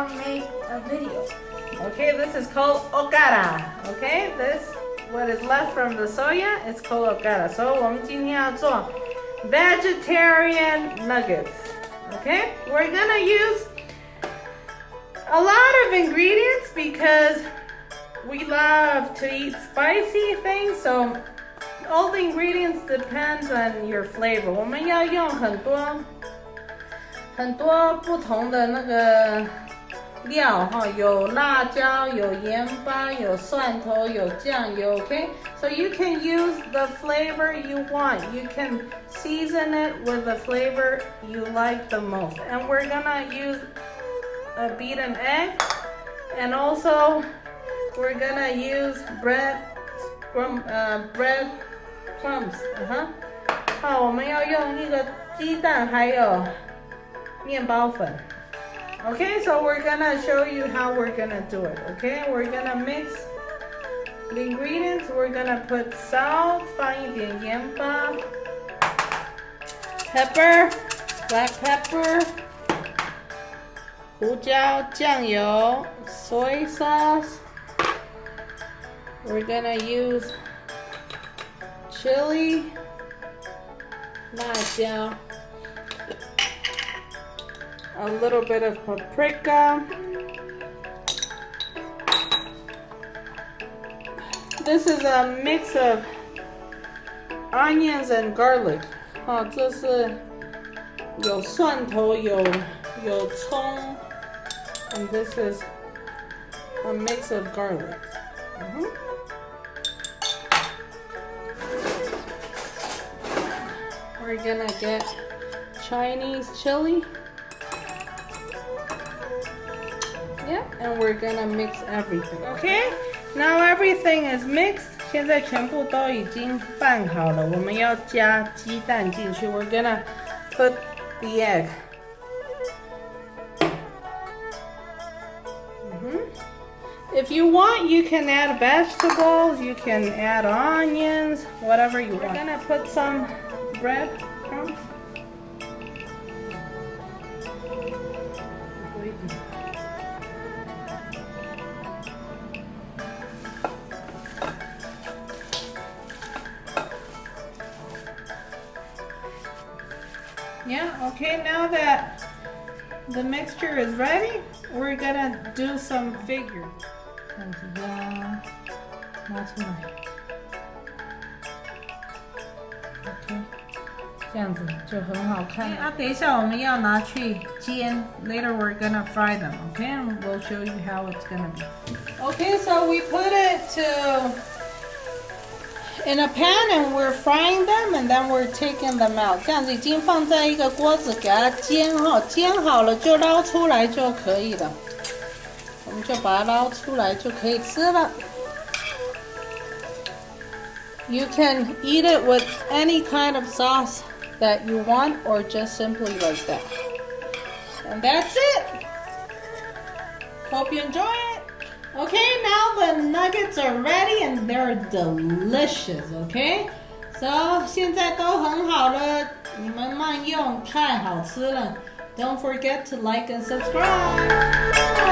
make a video. Okay, this is called Okara. Okay, this what is left from the soya, it's called Okara. So 我们今天要做 vegetarian nuggets. Okay, we're gonna use a lot of ingredients because we love to eat spicy things. So all the ingredients depends on your flavor. 我们要用很多不同的那个料哈，有辣椒，有盐巴，有蒜头，有酱油。Okay, so you can use the flavor you want. You can season it with the flavor you like the most. And we're gonna use a beaten egg, and also we're gonna use breadcrumbs. 好，我们要用一个鸡蛋，还有面包粉。Okay, so we're gonna show you how we're gonna do it. Okay, we're gonna mix the ingredients. We're gonna put salt, 放一点盐巴 pepper, black pepper, 胡椒酱油 soy sauce. We're gonna use chili, 辣椒, a little bit of paprika. This is a mix of onions and garlic. 这是有蒜头，有葱 and this is a mix of garlic. We're gonna get Chinese chili. Yeah, and we're gonna mix everything. Okay, now everything is mixed. 现在全部都已经拌好了，我们要加鸡蛋进去。We're gonna put the egg. If you want, you can add vegetables, you can add onions, whatever you want. We're gonna put some breadcrumbs. Yeah, okay, now that the mixture is ready, we're gonna do some figures. 这样子压，拿出来。OK， 这样子就很好看。等一下我们要拿去煎。Later we're gonna fry them. Okay, and we'll show you how it's gonna be. Okay, so we put it in a pan and we're frying them, and then we're taking them out. 这样子已经放在一个锅子给它煎哈，煎好了就捞出来就可以了。我们就把它捞出来就可以吃了。You can eat it with any kind of sauce that you want, or just simply like that. And that's it. Hope you enjoy it. Okay, now the nuggets are ready and they're delicious. Okay, so 现在都很好了，你们慢用，太好吃了。Don't forget to like and subscribe.